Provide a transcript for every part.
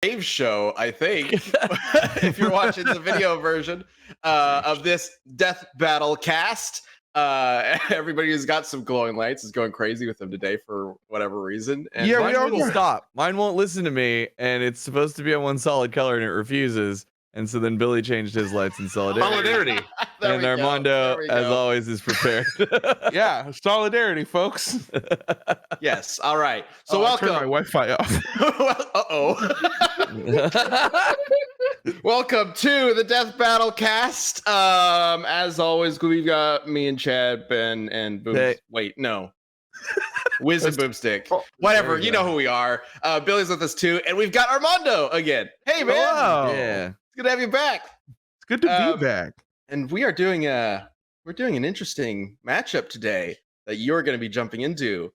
live show, I think, if you're watching the video version of this death battle cast. Everybody who's got some glowing lights is going crazy with them today for whatever reason. And Yeah, mine wouldn't stop. Mine won't listen to me, and it's supposed to be on one solid color, and it refuses. And so then Billy changed his lights in solidarity. And Armando, as always, is prepared. Yeah, solidarity, folks. Yes. All right. So welcome. Turn my Wi-Fi off. Welcome to the Death Battle Cast. As always, we've got me and Chad, Ben, and Boom. Hey. Wait, no. Wiz and Boomstick. Whatever. You know who we are. Billy's with us too, and we've got Armando again. Hey, man. Hello. Yeah. It's good to have you back. It's good to be back. And we are doing an interesting matchup today that you're going to be jumping into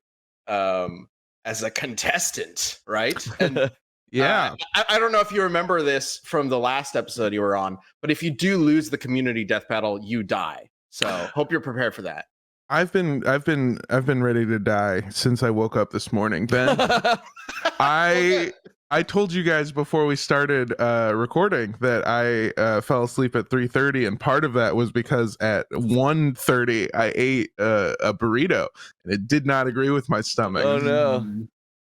as a contestant, right? And Yeah. I don't know if you remember this from the last episode you were on, but if you do lose the community death battle, you die. So hope you're prepared for that. I've been ready to die since I woke up this morning, Ben. I told you guys before we started recording that I fell asleep at 3:30, and part of that was because at 1:30 I ate a burrito, and it did not agree with my stomach. Oh no!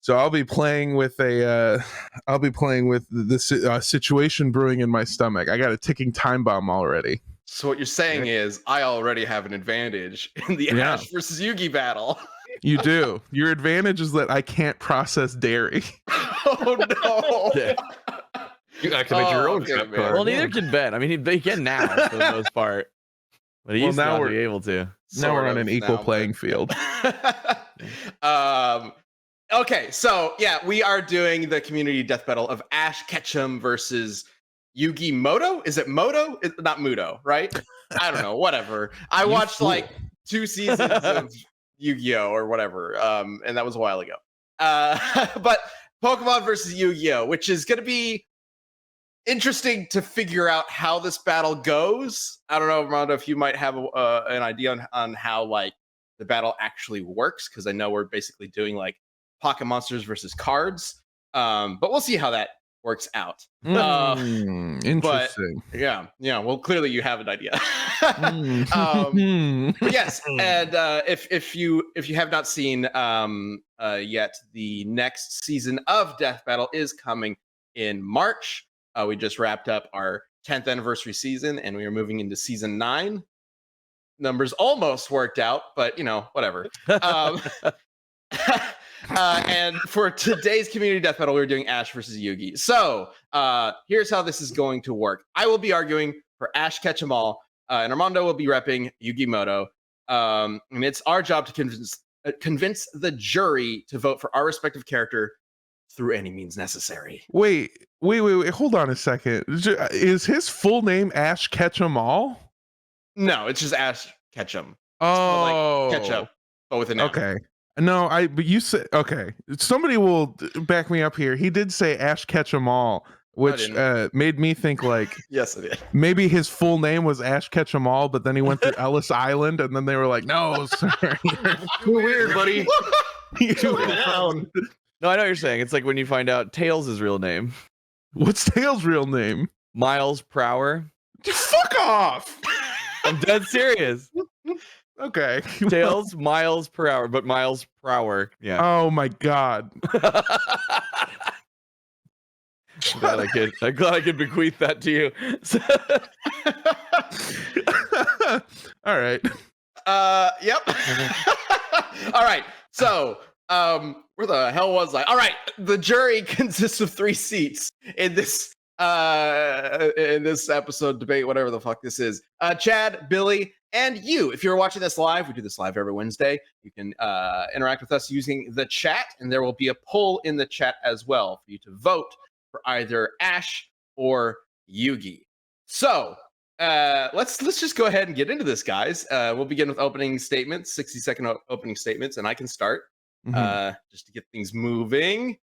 So I'll be playing with the situation brewing in my stomach. I got a ticking time bomb already. So what you're saying is I already have an advantage in the Ash versus Yugi battle. You do. Your advantage is that I can't process dairy. Oh no! Yeah. You gotta make your own trap card. Well, neither can Ben. I mean, he can now for the most part, but he used to not be able to. Now we're on an equal playing field. Okay, so yeah, we are doing the community death battle of Ash Ketchum versus Yugi Moto. Is it Moto? It's not Muto, right? I don't know. Whatever. I watched like 2 seasons of Yu-Gi-Oh or whatever, and that was a while ago. But Pokemon versus Yu-Gi-Oh, which is going to be interesting to figure out how this battle goes. I don't know, Armando, if you might have an idea on how like the battle actually works, because I know we're basically doing like Pocket Monsters versus cards, but we'll see how that works out. Interesting. But, yeah. Well, clearly you have an idea. But yes, and if you have not seen yet, the next season of Death Battle is coming in March. We just wrapped up our 10th anniversary season, and we are moving into season 9. Numbers almost worked out, but whatever. And for today's community death battle, we're doing Ash versus Yugi. So here's how this is going to work. I will be arguing for Ash Ketchum All, and Armando will be repping Yugi Moto. And it's our job to convince the jury to vote for our respective character through any means necessary. Wait. Hold on a second. Is his full name Ash Ketchum All? No, it's just Ash Ketchum. Oh, like ketchup, but with an M. Okay. No, but you said, okay. Somebody will back me up here. He did say Ash Ketchum All, which made me think like, yes, it did. Maybe his full name was Ash Ketchum All, but then he went to Ellis Island, and then they were like, no, sir. Too weird, buddy. Down. No, I know what you're saying. It's like when you find out Tails' real name. What's Tails' real name? Miles Prower. Fuck off. I'm dead serious. Okay. Tails, miles per hour, but Miles Prower. Yeah. Oh my god. I'm glad I could bequeath that to you. All right. Yep. All right. So, where the hell was I? All right. The jury consists of 3 seats in this episode debate, whatever the fuck this is. Chad, Billy, and you. If you're watching this live, we do this live every Wednesday. You can interact with us using the chat, and there will be a poll in the chat as well for you to vote for either Ash or Yugi. So let's just go ahead and get into this, guys. We'll begin with opening statements, 60-second opening statements, and I can start just to get things moving.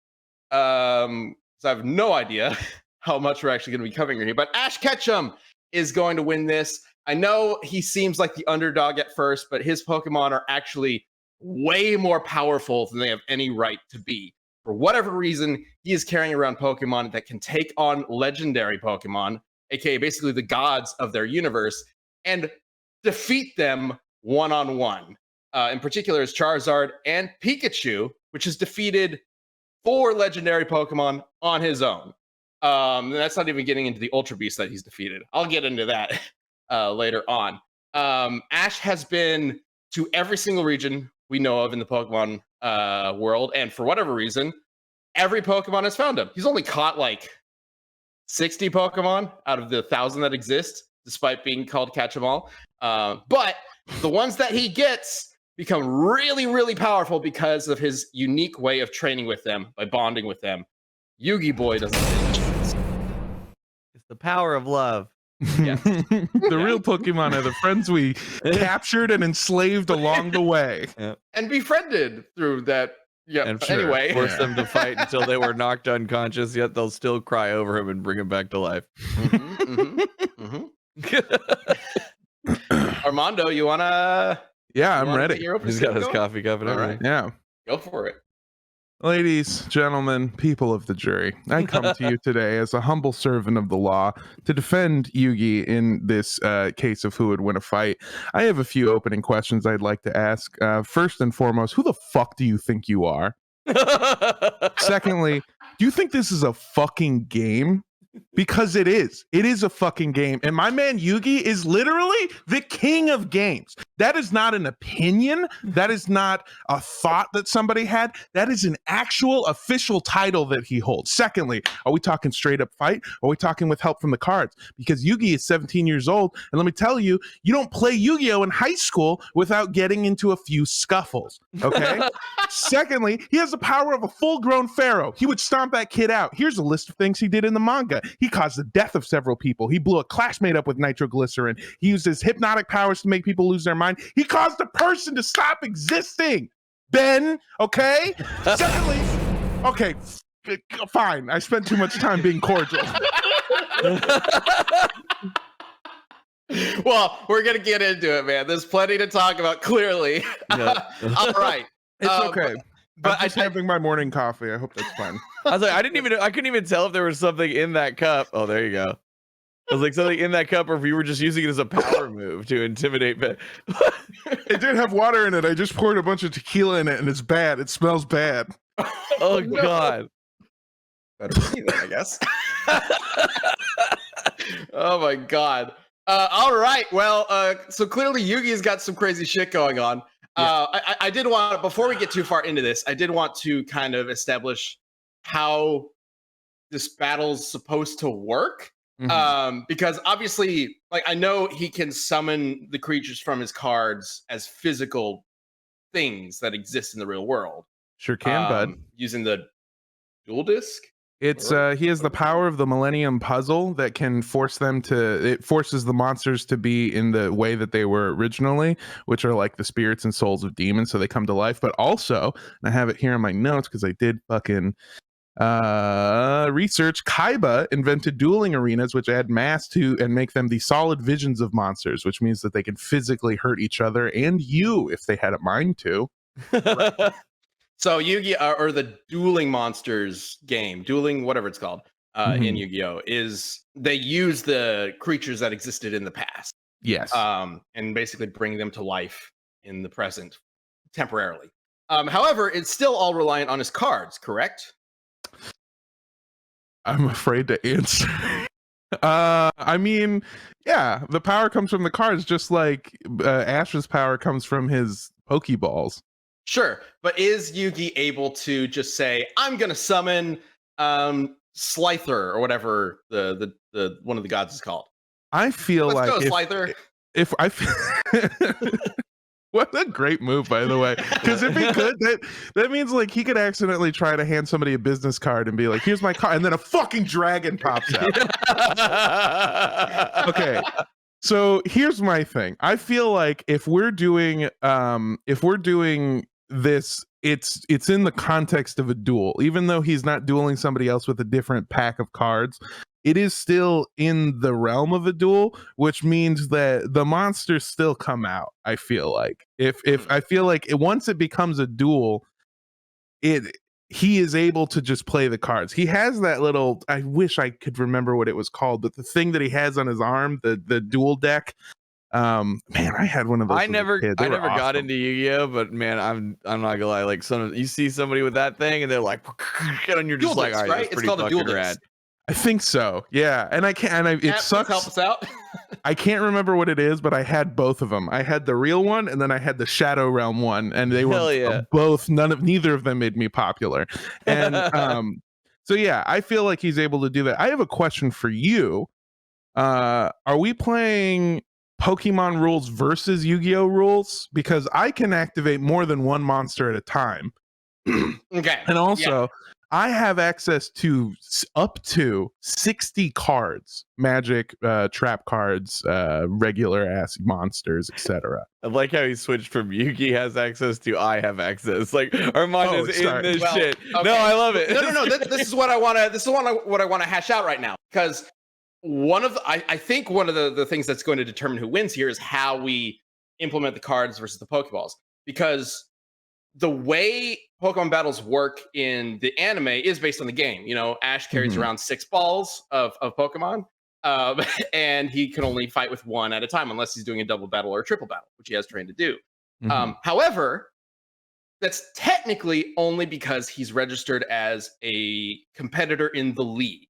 So I have no idea how much we're actually going to be covering here, but Ash Ketchum is going to win this. I know he seems like the underdog at first, but his Pokemon are actually way more powerful than they have any right to be. for whatever reason, he is carrying around Pokemon that can take on legendary Pokemon, aka basically the gods of their universe, and defeat them one-on-one. In particular, is Charizard and Pikachu, which has defeated 4 legendary Pokemon on his own. That's not even getting into the Ultra Beast that he's defeated. I'll get into that later on. Ash has been to every single region we know of in the Pokemon world, and for whatever reason, every Pokemon has found him. He's only caught like 60 Pokemon out of the 1,000 that exist, despite being called Catch 'em All. But the ones that he gets become really, really powerful because of his unique way of training with them, by bonding with them. Yugi Boy doesn't get this. It's the power of love. Yes. The real Pokemon are the friends we captured and enslaved along the way. And befriended through that. Yeah. And sure, Anyway, force them to fight until they were knocked unconscious, yet they'll still cry over him and bring him back to life. Armando, you wanna? Yeah, I'm ready. He's got his coffee cup and everything. Yeah. Go for it. Ladies, gentlemen, people of the jury, I come to you today as a humble servant of the law to defend Yugi in this case of who would win a fight. I have a few opening questions I'd like to ask. First and foremost, who the fuck do you think you are? Secondly, do you think this is a fucking game? Because it is. It is a fucking game. And my man Yugi is literally the king of games. That is not an opinion. That is not a thought that somebody had. That is an actual official title that he holds. Secondly, are we talking straight up fight? Or are we talking with help from the cards? Because Yugi is 17 years old. And let me tell you, you don't play Yu-Gi-Oh! In high school without getting into a few scuffles. Okay? Secondly, he has the power of a full-grown pharaoh. He would stomp that kid out. Here's a list of things he did in the manga. He caused the death of several people. He blew a classmate up with nitroglycerin. He used his hypnotic powers to make people lose their mind. He caused a person to stop existing. Ben, okay? Secondly, okay, fine. I spent too much time being cordial. Well, we're gonna get into it, man. There's plenty to talk about, clearly. Yeah. All right. It's okay. But I'm just having my morning coffee. I hope that's fine. I was like, I couldn't even tell if there was something in that cup. Oh, there you go. I was like, something in that cup, or if you were just using it as a power move to intimidate Ben. It did have water in it. I just poured a bunch of tequila in it, and it's bad. It smells bad. Oh, God. Better be that, I guess. Oh my God. All right. Well, so clearly Yugi's got some crazy shit going on. I did want, before we get too far into this, I did want to kind of establish how this battle's supposed to work. Because obviously, like, I know he can summon the creatures from his cards as physical things that exist in the real world. Sure can, bud. Using the dual disc. It's he has the power of the Millennium Puzzle that can force them to, it forces the monsters to be in the way that they were originally, which are like the spirits and souls of demons, so they come to life. But also, and I have it here in my notes because I did fucking research, Kaiba invented dueling arenas which add mass to and make them the solid visions of monsters, which means that they can physically hurt each other and you if they had a mind to. Right. So Yu-Gi or the dueling monsters game, dueling whatever it's called in Yu-Gi-Oh, is they use the creatures that existed in the past. Yes. And basically bring them to life in the present temporarily. However, it's still all reliant on his cards, correct? I'm afraid to answer. I mean, yeah, the power comes from the cards, just like Ash's power comes from his Pokeballs. Sure, but is Yugi able to just say, "I'm gonna summon Slifer" or whatever the one of the gods is called? I feel Let's like go, Slifer. if I what a great move, by the way, because if he could, that means like he could accidentally try to hand somebody a business card and be like, "Here's my card," and then a fucking dragon pops out. Okay. So here's my thing. I feel like if we're doing this, it's in the context of a duel. Even though he's not dueling somebody else with a different pack of cards, it is still in the realm of a duel, which means that the monsters still come out. I feel like if I feel like once it becomes a duel, he is able to just play the cards. He has that little, I wish I could remember what it was called, but the thing that he has on his arm, the dual deck. Man, I had one of those. I never awesome. got into Yu-Gi-Oh, but man, I'm not gonna lie. Like you see somebody with that thing, and they're like, and you're just Dual like, disc, all right, right? that's It's pretty called a fucking dual rad. disc. I think so. Yeah, and it Matt, sucks. please help us out. I can't remember what it is, but I had both of them. I had the real one, and then I had the Shadow Realm one, and they Hell were yeah. both. Neither of them made me popular. And so yeah, I feel like he's able to do that. I have a question for you. Are we playing Pokemon rules versus Yu-Gi-Oh rules? Because I can activate more than one monster at a time. Okay. And also, I have access to up to 60 cards, magic, trap cards, regular ass monsters, etc. I like how he switched from Yugi has access to I have access. Like Armando's in this shit. Okay. No, I love it. No. This is what I want to. This is what I want to hash out right now, because one of the, I think one of the things that's going to determine who wins here is how we implement the cards versus the Pokeballs, because the way Pokemon battles work in the anime is based on the game. You know, Ash carries around 6 balls of Pokemon, and he can only fight with one at a time unless he's doing a double battle or a triple battle, which he has trained to do. However, that's technically only because he's registered as a competitor in the league.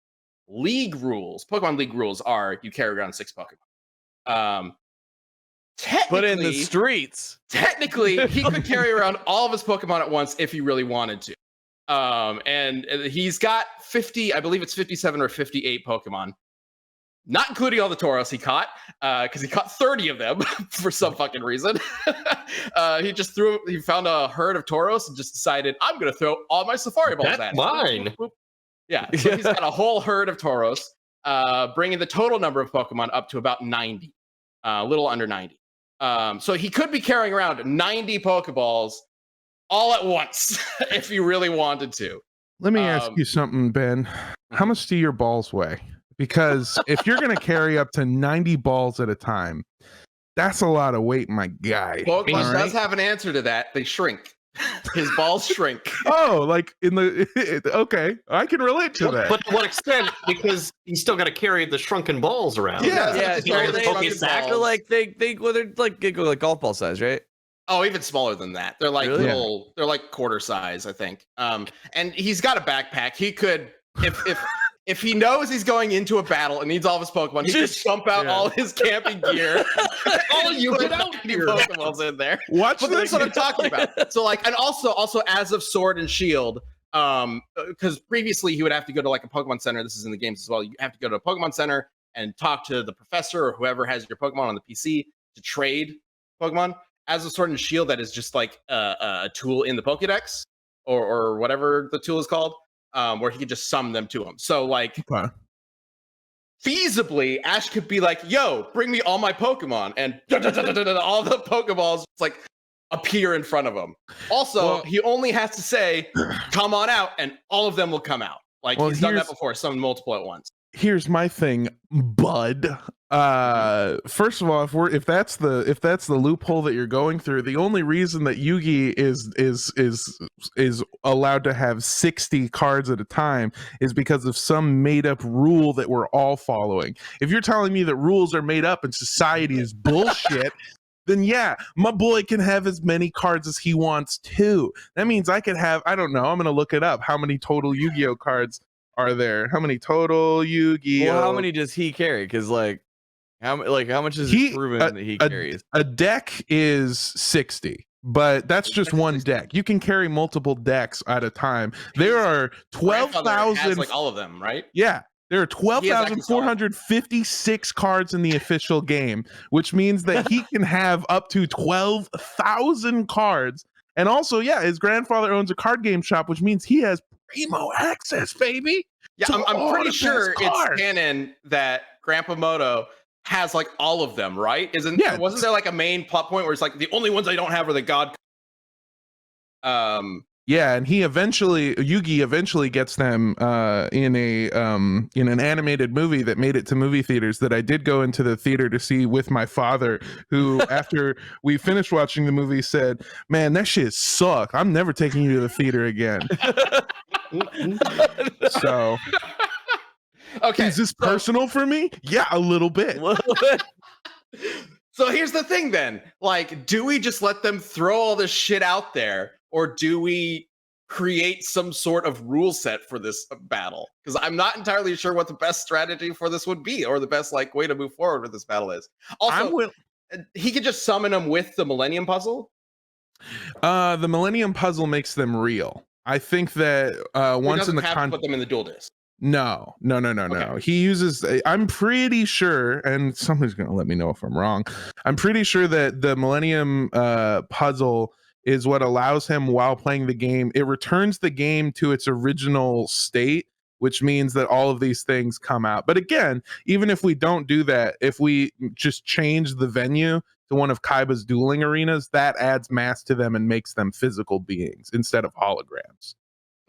League rules, Pokemon League rules are you carry around 6 Pokemon. But in the streets, technically, he could carry around all of his Pokemon at once if he really wanted to. And he's got 50, I believe it's 57 or 58 Pokemon, not including all the Tauros he caught, because he caught 30 of them for some fucking reason. He found a herd of Tauros and just decided, I'm going to throw all my Safari Balls at it. That's mine. Yeah, so he's got a whole herd of Tauros, bringing the total number of Pokemon up to about 90, a little under 90. So he could be carrying around 90 Pokeballs all at once if he really wanted to. Let me ask you something, Ben. How much do your balls weigh? Because if you're going to carry up to 90 balls at a time, that's a lot of weight, my guy. Pokemon does have an answer to that. They shrink. His balls shrink. Oh, like in the okay, I can relate to that. But to what extent? Because he's still got to carry the shrunken balls around. Yeah. They're like they're like golf ball size, right? Oh, even smaller than that. They're like little. They're like quarter size, I think. And he's got a backpack. He could, if he knows he's going into a battle and needs all of his Pokemon, he just dump out all his camping gear. All you get out here. Pokemon's in there. Watch but that's what I'm talking about. So like, and also as of Sword and Shield, because previously he would have to go to like a Pokemon Center. This is in the games as well. You have to go to a Pokemon Center and talk to the professor or whoever has your Pokemon on the PC to trade Pokemon. As of Sword and Shield, that is just like a tool in the Pokédex or whatever the tool is called. Where he could just summon them to him. So, like, feasibly, Ash could be like, yo, bring me all my Pokemon. And all the Pokeballs like appear in front of him. Also, he only has to say, come on out, and all of them will come out. Like, he's done that before, summoned multiple at once. Here's my thing, bud. First of all, if that's the loophole that you're going through, the only reason that Yugi is allowed to have 60 cards at a time is because of some made up rule that we're all following. If you're telling me that rules are made up and society is bullshit, then yeah, my boy can have as many cards as he wants too. That means I could have, I don't know, I'm gonna look it up. How many total Yu-Gi-Oh cards are there? How many total Yu-Gi-Oh? Well, how many does he carry? Because how much is it proven that he carries? A deck is 60, but that's just one deck. You can carry multiple decks at a time. There are 12,000. Like all of them, right? Yeah. There are 12,456 cards in the official game, which means that he can have up to 12,000 cards. And also, yeah, his grandfather owns a card game shop, which means he has primo access, baby. Yeah, I'm pretty sure it's canon that Grandpa Moto has like all of them, right? Wasn't there like a main plot point where it's like the only ones I don't have are the God? Yeah, and Yugi eventually gets them in an animated movie that made it to movie theaters that I did go into the theater to see with my father, who after we finished watching the movie said, "Man, that shit sucked. I'm never taking you to the theater again." So, Okay, is this personal for me? Yeah, a little bit. So here's the thing then. Like, do we just let them throw all this shit out there, or do we create some sort of rule set for this battle? Because I'm not entirely sure what the best strategy for this would be, or the best like way to move forward with this battle is. Also, he could just summon them with the Millennium Puzzle. The Millennium Puzzle makes them real. I think that once in the put them in the dual disc. No. Okay. He uses, I'm pretty sure, and somebody's going to let me know if I'm wrong. I'm pretty sure that the Millennium Puzzle is what allows him, while playing the game, it returns the game to its original state, which means that all of these things come out. But again, even if we don't do that, if we just change the venue to one of Kaiba's dueling arenas, that adds mass to them and makes them physical beings instead of holograms.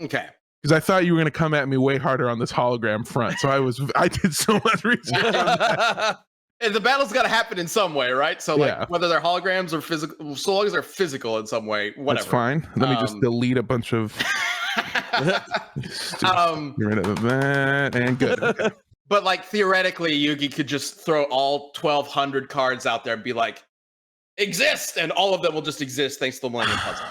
Okay. Because I thought you were going to come at me way harder on this hologram front, so I did so much research on that. And the battle's got to happen in some way, right? So, like, whether they're holograms or physical, so long as they're physical in some way, whatever. That's fine. Let me just delete a bunch of. Get rid of that and good. Okay. But like theoretically, Yugi could just throw all 1,200 cards out there and be like, "Exist," and all of them will just exist thanks to the Millennium Puzzle.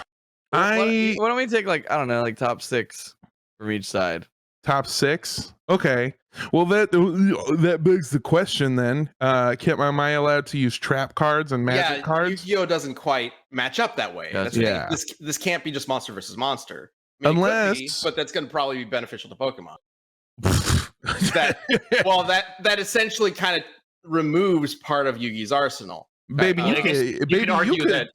Why don't we take like, I don't know, like top 6 from each side? Top 6. Okay. Well, that begs the question then. Am I allowed to use trap cards and magic cards? Yu-Gi-Oh doesn't quite match up that way. Gotcha. This can't be just monster versus monster. I mean, unless, but that's going to probably be beneficial to Pokemon. that essentially kind of removes part of Yugi's arsenal. Baby, you can argue that.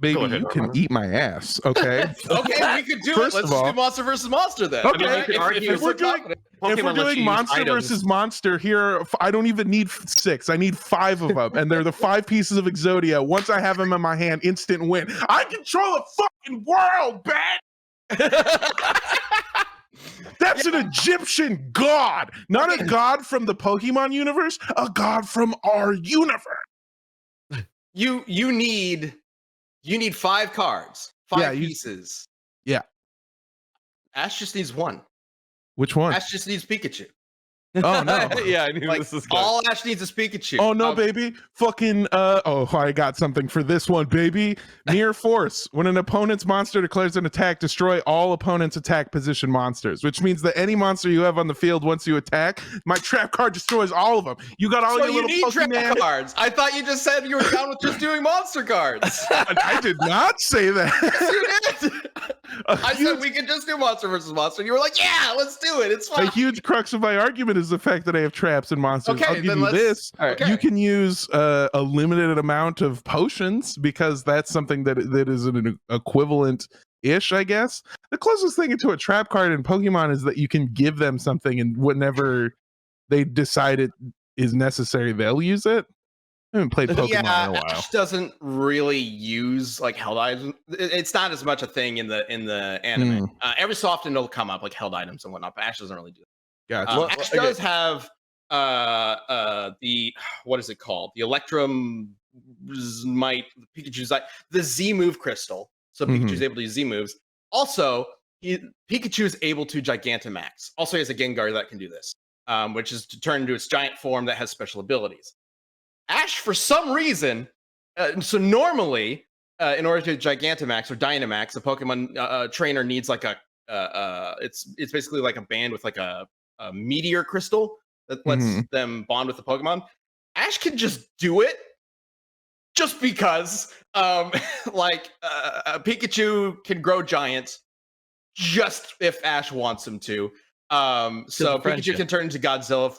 Baby, ahead, you can Armando. eat my ass, okay? Okay, we could do First it. Let's of all, do monster versus monster then. Okay, I mean, if we're doing monster versus monster here, I don't even need 6. I need 5 of them, and they're the 5 pieces of Exodia. Once I have them in my hand, instant win. I control the fucking world, man. That's an Egyptian god, not a god from the Pokemon universe, a god from our universe. You need 5 cards, 5 pieces. Yeah. Ash just needs 1. Which one? Ash just needs Pikachu. Oh no. Yeah, I knew this was good. All Ash needs is Pikachu. Oh no, baby. Fucking I got something for this one, baby. Mere force. When an opponent's monster declares an attack, destroy all opponent's attack position monsters, which means that any monster you have on the field once you attack, my trap card destroys all of them. You got all your little need Pokemon trap cards. I thought you just said you were down with just doing monster cards. I did not say that. Yes, you did. I said we could just do monster versus monster. You were like, yeah, let's do it. It's fine. A huge crux of my argument is the fact that I have traps and monsters. Okay, I'll give then you this. Okay. You can use a limited amount of potions because that's something that is an equivalent-ish, I guess. The closest thing to a trap card in Pokemon is that you can give them something, and whenever they decide it is necessary, they'll use it. I haven't played Pokemon in a while. Ash doesn't really use like held items. It's not as much a thing in the anime. Every so often it'll come up like held items and whatnot, but Ash doesn't really do that. Gotcha. Ash does have the what is it called? The Electrum might Pikachu's the Z move crystal. So Pikachu's able to use Z moves. Also, Pikachu is able to Gigantamax. Also, he has a Gengar that can do this, which is to turn into its giant form that has special abilities. Ash, for some reason, so normally, in order to Gigantamax or Dynamax, a Pokemon trainer needs like it's basically like a band with like a meteor crystal that lets them bond with the Pokemon. Ash can just do it, just because. Pikachu can grow giant, just if Ash wants him to. So Pikachu can turn into Godzilla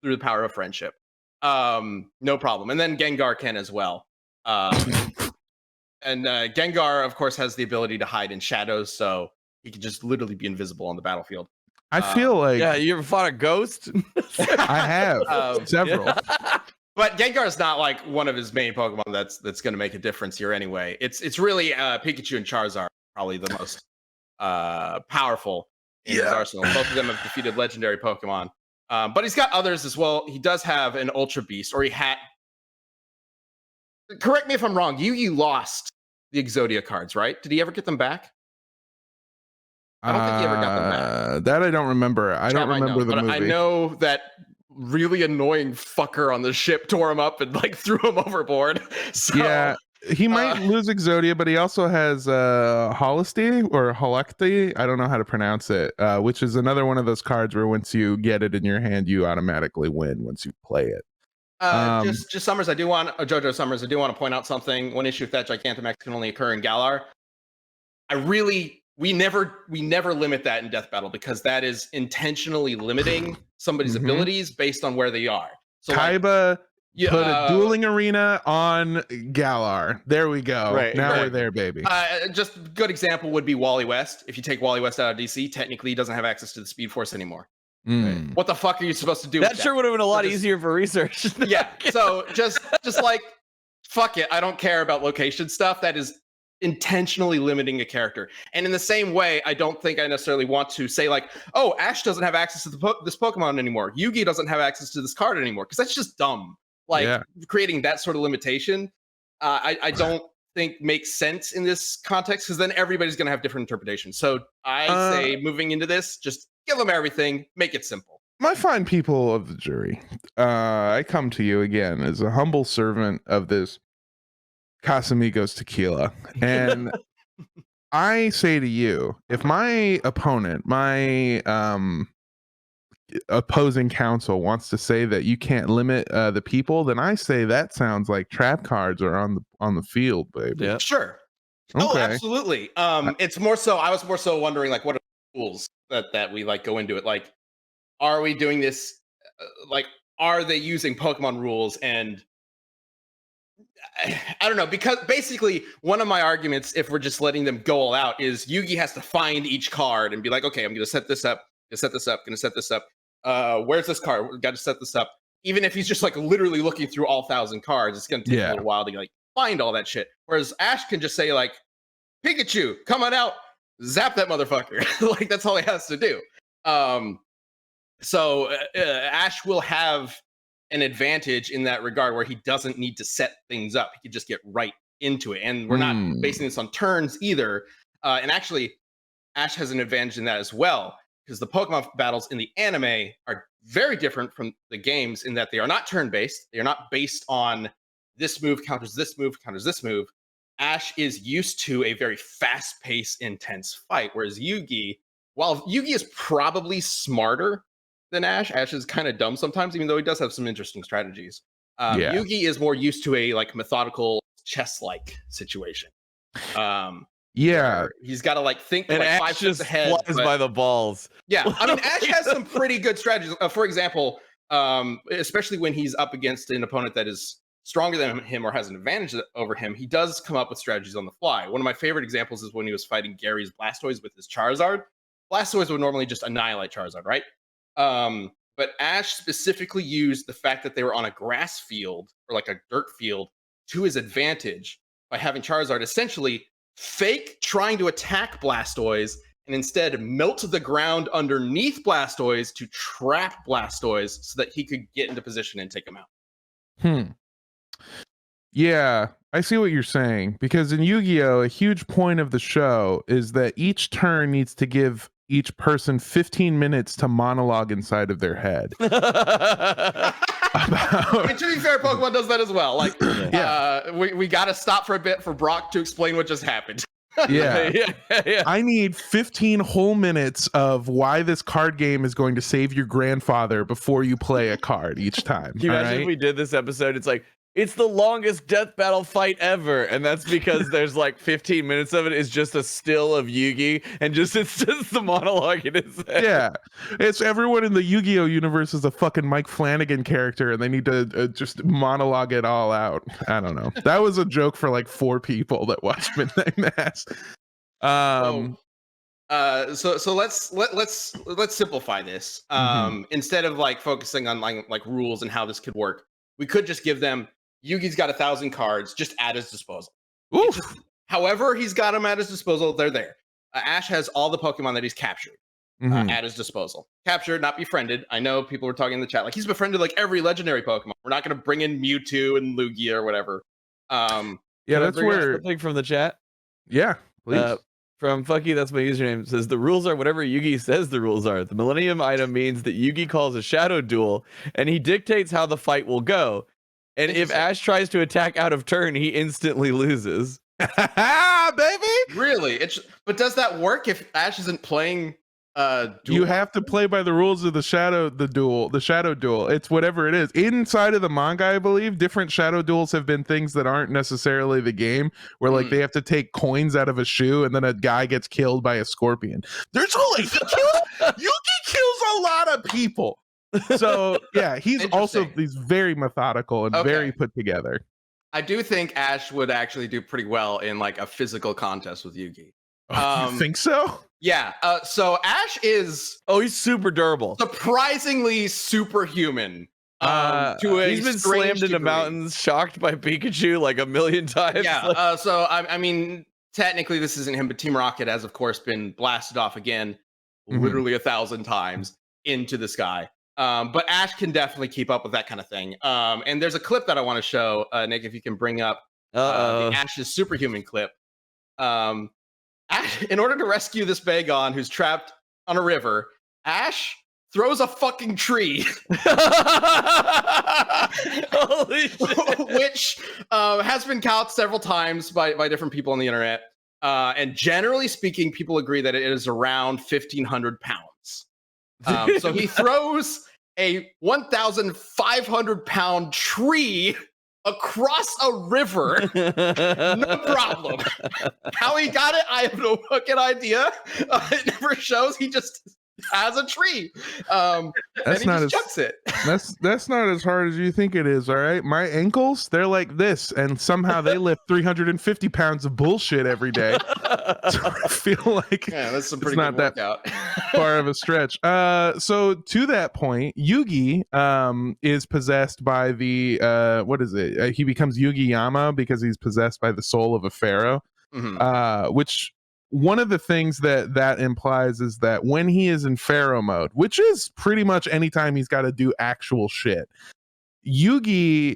through the power of friendship. No problem. And then Gengar can as well. And Gengar, of course, has the ability to hide in shadows, so he can just literally be invisible on the battlefield. I feel like you ever fought a ghost? I have several. But Gengar is not like one of his main Pokemon that's going to make a difference here anyway. It's really Pikachu and Charizard probably the most powerful in his arsenal. Both of them have defeated legendary Pokemon. But he's got others as well. He does have an Ultra Beast, or he had. Correct me if I'm wrong. Yugi lost the Exodia cards, right? Did he ever get them back? I don't think he ever got them back. That I don't remember. I don't remember the movie. I know that really annoying fucker on the ship tore him up and like threw him overboard. So, yeah, he might lose Exodia, but he also has Holisty or Holecti. I don't know how to pronounce it, which is another one of those cards where once you get it in your hand, you automatically win once you play it. Just Summers, Jojo Summers, I do want to point out something. One issue with that Gigantamax can only occur in Galar. We never limit that in Death Battle because that is intentionally limiting somebody's abilities based on where they are. So Kaiba put a dueling arena on Galar. There we go. Right, now we're there, baby. Just a good example would be Wally West. If you take Wally West out of DC, technically he doesn't have access to the Speed Force anymore. Mm. What the fuck are you supposed to do? That sure would have been a lot easier for research. Yeah. So just like fuck it. I don't care about location stuff. That is intentionally limiting a character. And in the same way, I don't think I necessarily want to say like, oh, Ash doesn't have access to this Pokemon anymore. Yugi doesn't have access to this card anymore because that's just dumb. Like creating that sort of limitation, I don't think makes sense in this context because then everybody's going to have different interpretations. So I say moving into this, just give them everything, make it simple. My fine people of the jury, I come to you again as a humble servant of this Casamigos tequila. And I say to you, if my opponent, my opposing counsel wants to say that you can't limit the people, then I say that sounds like trap cards are on the field, baby. Yeah. Sure. Okay. Oh, absolutely. It's more so I was more so wondering like what are the rules that we like go into it? Like, are we doing this like are they using Pokemon rules? And I don't know, because basically one of my arguments, if we're just letting them go all out, is Yugi has to find each card and be like, okay, I'm going to set this up, going to set this up, going to set this up. Where's this card? We've got to set this up. Even if he's just like literally looking through all 1,000 cards, it's going to take a little while to like find all that shit. Whereas Ash can just say like, Pikachu, come on out, zap that motherfucker. Like that's all he has to do. So Ash will have an advantage in that regard where he doesn't need to set things up. He can just get right into it. And we're not basing this on turns either. And actually, Ash has an advantage in that as well, because the Pokemon battles in the anime are very different from the games in that they are not turn-based. They are not based on this move counters this move, counters this move. Ash is used to a very fast-paced, intense fight, whereas Yugi, while Yugi is probably smarter than Ash is kind of dumb sometimes, even though he does have some interesting strategies. Yugi is more used to a like methodical chess-like situation. He's got to like think and like Ash 5 steps ahead. Flies by the balls. Yeah, I mean Ash has some pretty good strategies. For example, especially when he's up against an opponent that is stronger than him or has an advantage over him, he does come up with strategies on the fly. One of my favorite examples is when he was fighting Gary's Blastoise with his Charizard. Blastoise would normally just annihilate Charizard, right? But Ash specifically used the fact that they were on a grass field or like a dirt field to his advantage by having Charizard essentially fake trying to attack Blastoise and instead melt the ground underneath Blastoise to trap Blastoise so that he could get into position and take him out. Yeah, I see what you're saying, because in Yu-Gi-Oh, a huge point of the show is that each turn needs to give each person 15 minutes to monologue inside of their head. And to be fair, Pokemon does that as well. Like, we got to stop for a bit for Brock to explain what just happened. Yeah. I need 15 whole minutes of why this card game is going to save your grandfather before you play a card each time. Can you imagine if we did this episode? It's like, it's the longest death battle fight ever, and that's because there's like 15 minutes of it is just a still of Yugi, and it's just the monologue in his head. Yeah, it's everyone in the Yu-Gi-Oh universe is a fucking Mike Flanagan character, and they need to just monologue it all out. I don't know. That was a joke for like 4 people that watch Midnight Mass. So let's simplify this. Instead of like focusing on like rules and how this could work, we could just give them Yugi's got 1,000 cards just at his disposal. However he's got them at his disposal, they're there. Ash has all the Pokemon that he's captured at his disposal. Captured, not befriended. I know people were talking in the chat like he's befriended like every legendary Pokemon. We're not going to bring in Mewtwo and Lugia or whatever. Yeah, Can I that's bring up where. something from the chat. Yeah, please. From Fucky, that's my username, says the rules are whatever Yugi says the rules are. The Millennium item means that Yugi calls a shadow duel, and he dictates how the fight will go. And if Ash tries to attack out of turn, he instantly loses. Baby. Really? But does that work if Ash isn't playing? You have to play by the rules of the shadow duel. It's whatever it is. Inside of the manga, I believe, different shadow duels have been things that aren't necessarily the game, where like they have to take coins out of a shoe and then a guy gets killed by a scorpion. Yugi kills a lot of people. So yeah, he's very methodical and very put together. I do think Ash would actually do pretty well in like a physical contest with Yugi. You think so? Yeah. So Ash is he's super durable, surprisingly superhuman. He's been slammed into mountains, shocked by Pikachu like a million times. Yeah. So I mean, technically this isn't him, but Team Rocket has of course been blasted off again, literally 1,000 times into the sky. But Ash can definitely keep up with that kind of thing. And there's a clip that I want to show, Nick, if you can bring up the Ash's superhuman clip. Ash, in order to rescue this Bagon who's trapped on a river, Ash throws a fucking tree. Holy shit. Which has been counted several times by different people on the internet. And generally speaking, people agree that it is around 1,500 pounds. So he throws a 1,500 pound tree across a river, no problem. How he got it, I have no fucking idea. It never shows. He just has a tree. That's not as chucks it. That's not as hard as you think it is. All right, my ankles, they're like this, and somehow they lift 350 pounds of bullshit every day. So I feel like that's some pretty good workout. That far of a stretch. So to that point, Yugi is possessed by the what is it? He becomes Yugi Yama because he's possessed by the soul of a pharaoh. Which one of the things that implies is that when he is in pharaoh mode, which is pretty much anytime he's got to do actual shit, Yugi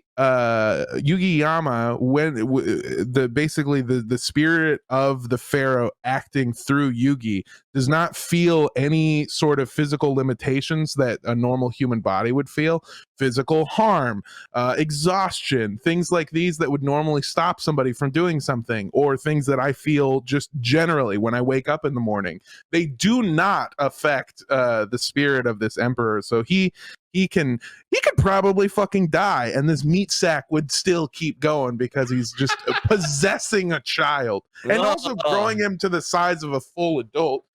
Yama, when the spirit of the pharaoh acting through Yugi does not feel any sort of physical limitations that a normal human body would feel. Physical harm, exhaustion, things like these that would normally stop somebody from doing something, or things that I feel just generally when I wake up in the morning, they do not affect the spirit of this emperor. So he could probably fucking die and this meat sack would still keep going because he's just possessing a child and also growing him to the size of a full adult.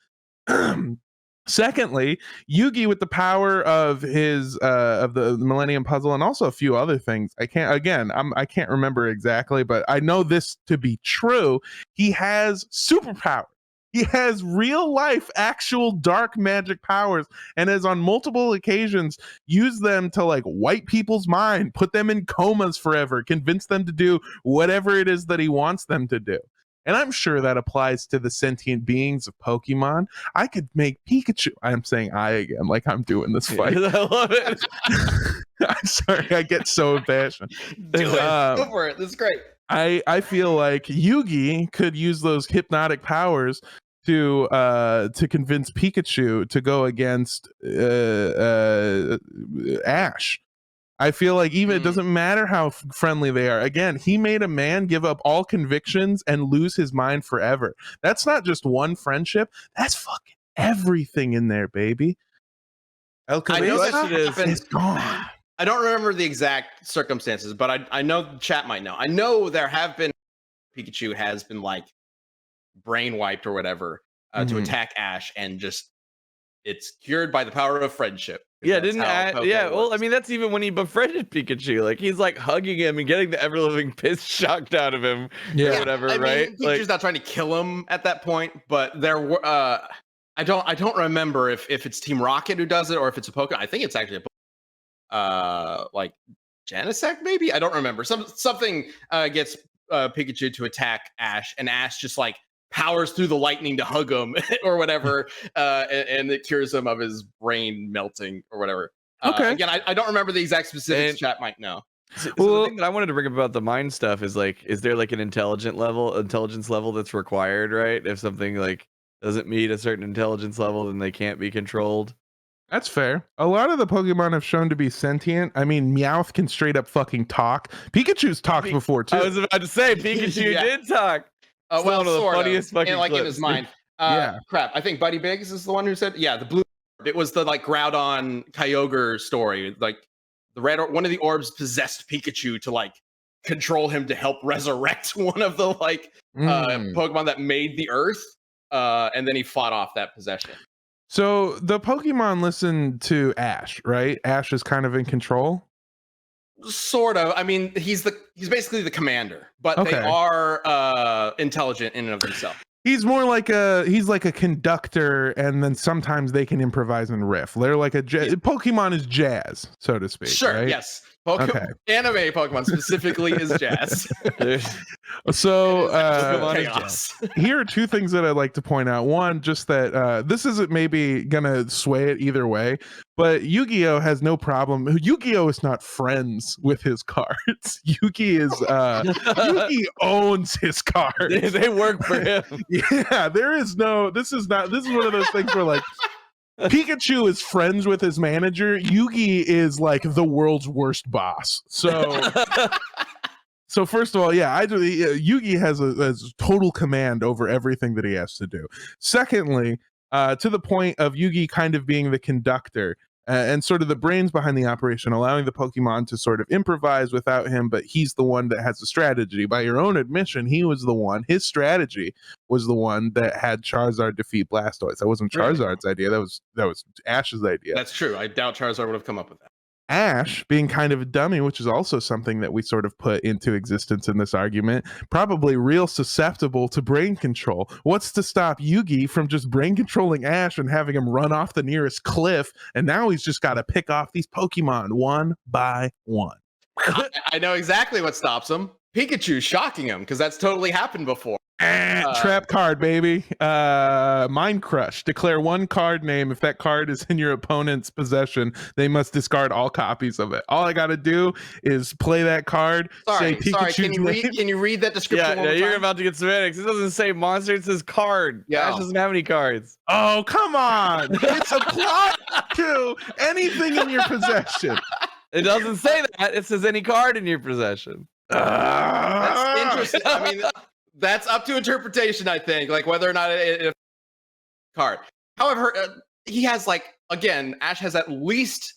Secondly, Yugi, with the power of his of the Millennium Puzzle and also a few other things, I can't remember exactly, but I know this to be true. He has superpowers. He has real life, actual dark magic powers, and has on multiple occasions used them to like wipe people's mind, put them in comas forever, convince them to do whatever it is that he wants them to do. And I'm sure that applies to the sentient beings of Pokemon. I could make Pikachu. I'm saying I again, like I'm doing this fight. I love it. I'm sorry, I get so impassioned. Do it. Go for it. This is great. I feel like Yugi could use those hypnotic powers to convince Pikachu to go against Ash. I feel like even it doesn't matter how friendly they are. Again, he made a man give up all convictions and lose his mind forever. That's not just one friendship. That's fucking everything in there, baby. I know that is gone. I don't remember the exact circumstances, but I know the chat might know. I know there have been Pikachu has been like brain wiped or whatever to attack Ash, and just it's cured by the power of friendship. Yeah, well, I mean, that's even when he befriended Pikachu. Like, he's like hugging him and getting the ever living piss shocked out of him, or whatever, right? Mean, Pikachu's not trying to kill him at that point, but there were. I don't remember if it's Team Rocket who does it or if it's a Pokemon. I think it's actually like Janisek, maybe. I don't remember. Something gets Pikachu to attack Ash, and Ash just like powers through the lightning to hug him or whatever, and it cures him of his brain melting or whatever. Okay. Again, I don't remember the exact specifics. And- Chat might know. So Well- the thing that I wanted to bring up about the mind stuff is like, is there like an intelligence level that's required, right? If something like doesn't meet a certain intelligence level, then they can't be controlled. That's fair. A lot of the Pokemon have shown to be sentient. I mean, Meowth can straight up fucking talk. Pikachu's talked before too. I was about to say Pikachu Yeah. did talk. Well, Still one of the sort funniest fucking in, like in clips. his mind. Yeah. Crap. I think Buddy Biggs is the one who said, yeah, the blue. It was the like Groudon Kyogre story. Like the one of the orbs possessed Pikachu to like control him to help resurrect one of the like Pokemon that made the Earth. And then he fought off that possession. So the Pokemon listen to Ash, right? Ash is kind of in control. Sort of. I mean, he's basically the commander, but they Okay. are intelligent in and of themselves. He's more like he's like a conductor, and then sometimes they can improvise and riff. They're like Pokemon is jazz, so to speak. Sure. right? Yes. Okay. Anime Pokemon specifically is jazz. So Pokemon is chaos. here are two things that I'd like to point out. One, just that this isn't maybe gonna sway it either way, but Yu-Gi-Oh has no problem. Yu-Gi-Oh is not friends with his cards. Yugi owns his cards. they work for him. Yeah, this is one of those things where like Pikachu is friends with his manager. Yugi is like the world's worst boss. So first of all, yeah, Yugi has total command over everything that he has to do. Secondly, to the point of Yugi kind of being the conductor and sort of the brains behind the operation, allowing the Pokemon to sort of improvise without him, but he's the one that has the strategy. By your own admission, his strategy was the one that had Charizard defeat Blastoise. That wasn't Charizard's idea. That was Ash's idea. That's true. I doubt Charizard would have come up with that. Ash being kind of a dummy, which is also something that we sort of put into existence in this argument, probably real susceptible to brain control. What's to stop Yugi from just brain controlling Ash and having him run off the nearest cliff? And now he's just got to pick off these Pokemon one by one. I know exactly what stops him. Pikachu shocking him, because that's totally happened before. Trap card, baby. Mind Crush. Declare one card name. If that card is in your opponent's possession, they must discard all copies of it. All I got to do is play that card. Sorry. Say Pikachu's Can you read that description? Yeah, one more you're time? about to get semantics. It doesn't say monster, it says card. Yeah. Ash doesn't have any cards. Oh, come on. It's applied to anything in your possession. It doesn't say that. It says any card in your possession. That's interesting. I mean, that's up to interpretation, I think, like whether or not it card. However, he has Ash has at least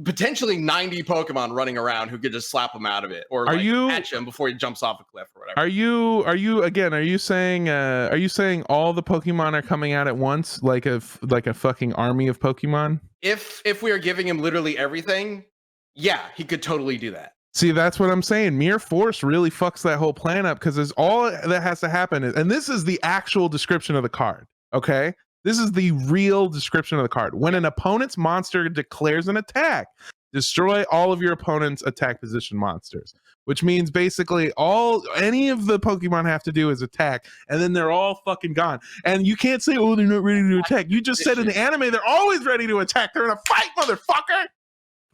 potentially 90 Pokemon running around who could just slap him out of it or catch him before he jumps off a cliff or whatever. Are you saying all the Pokemon are coming out at once like a fucking army of Pokemon? If we are giving him literally everything, yeah, he could totally do that. See, that's what I'm saying. Mere force really fucks that whole plan up because there's all that has to happen. And this is the actual description of the card. Okay. This is the real description of the card. When an opponent's monster declares an attack, destroy all of your opponent's attack position monsters, which means basically any of the Pokemon have to do is attack, and then they're all fucking gone. And you can't say, oh, they're not ready to attack. You just said in the anime, they're always ready to attack. They're in a fight, motherfucker.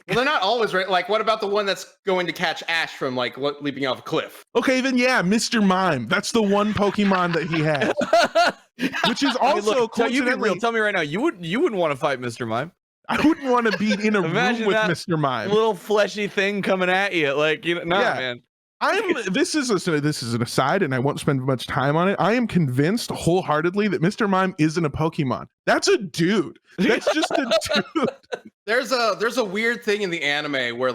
Well, they're not always right. Like, what about the one that's going to catch Ash from leaping off a cliff? Okay, then yeah, Mr. Mime. That's the one Pokemon that he has, which is also coincidentally. Tell me right now, you wouldn't want to fight Mr. Mime. I wouldn't want to be in a room with Mr. Mime. Little fleshy thing coming at you, man. This is an aside, and I won't spend much time on it. I am convinced wholeheartedly that Mr. Mime isn't a Pokemon. That's a dude. That's just a dude. There's a weird thing in the anime where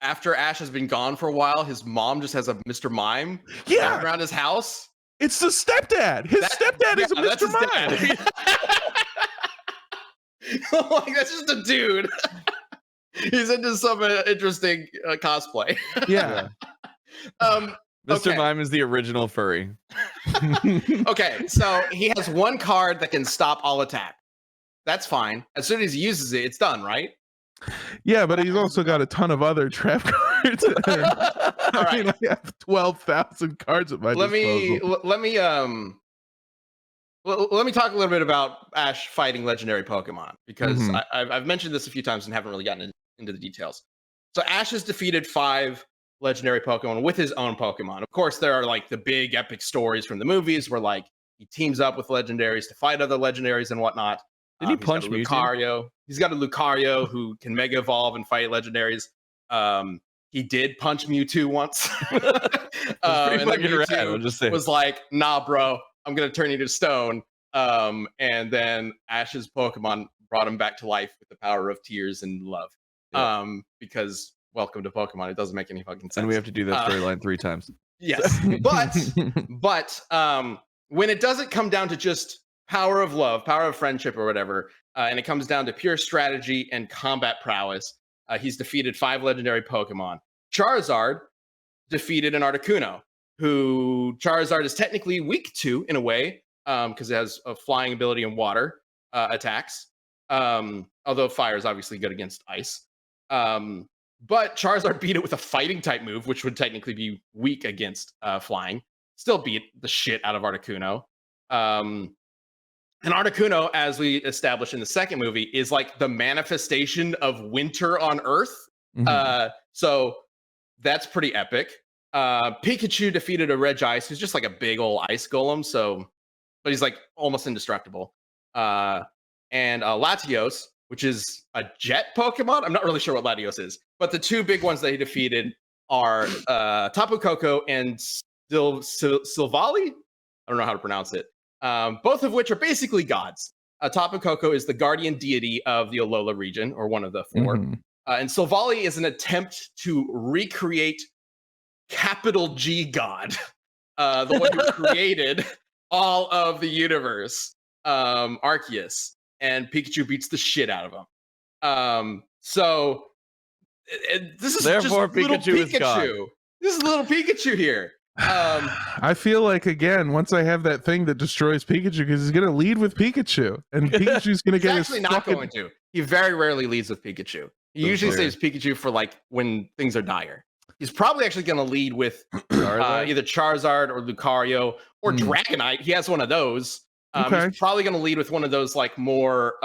after Ash has been gone for a while, his mom just has a Mr. Mime around his house. It's the stepdad. His stepdad is a Mr. Mime. Like, that's just a dude. He's into some interesting cosplay. Yeah. Mr. Mime is the original furry. Okay, so he has one card that can stop all attack. That's fine. As soon as he uses it, it's done, right? Yeah, but he's also got a ton of other trap cards. I mean, I have 12,000 cards at my disposal. Let me talk a little bit about Ash fighting legendary Pokemon, because Mhm. I've mentioned this a few times and haven't really gotten into the details. So Ash has defeated 5 legendary Pokemon with his own Pokemon. Of course, there are like the big epic stories from the movies where like he teams up with legendaries to fight other legendaries and whatnot. Did he He's got punch a Mewtwo? Lucario. He's got a Lucario who can Mega Evolve and fight legendaries. He did punch Mewtwo once. Pretty And then fucking rad, Mewtwo I'll just say. was like, "Nah, bro, I'm gonna turn you to stone." And then Ash's Pokemon brought him back to life with the power of tears and love. Yeah. Because welcome to Pokemon. It doesn't make any fucking sense. And we have to do that storyline 3 times. Yes, but when it doesn't come down to just power of love, power of friendship, or whatever, and it comes down to pure strategy and combat prowess, he's defeated 5 legendary Pokemon. Charizard defeated an Articuno, who Charizard is technically weak to in a way, because it has a flying ability and water attacks. Although fire is obviously good against ice. But Charizard beat it with a fighting type move, which would technically be weak against flying. Still beat the shit out of Articuno. And Articuno, as we established in the second movie, is like the manifestation of winter on Earth. So that's pretty epic. Pikachu defeated a Regice, who's just like a big old ice golem. But he's like almost indestructible. And Latios, which is a jet Pokemon. I'm not really sure what Latios is, but the 2 big ones that he defeated are Tapu Koko and Silvally. I don't know how to pronounce it. Both of which are basically gods. Tapu Koko is the guardian deity of the Alola region, or one of the 4. And Silvally is an attempt to recreate capital G God, the one who created all of the universe, Arceus. And Pikachu beats the shit out of him. So this is Therefore, just little Pikachu is God. This is little Pikachu here. I feel like, again, once I have that thing that destroys Pikachu, because he's gonna lead with Pikachu, and Pikachu's gonna get actually not going to. He very rarely leads with Pikachu. He usually saves Pikachu for like when things are dire. He's probably actually going to lead with either Charizard or Lucario or Dragonite. He has one of those. He's probably going to lead with one of those like more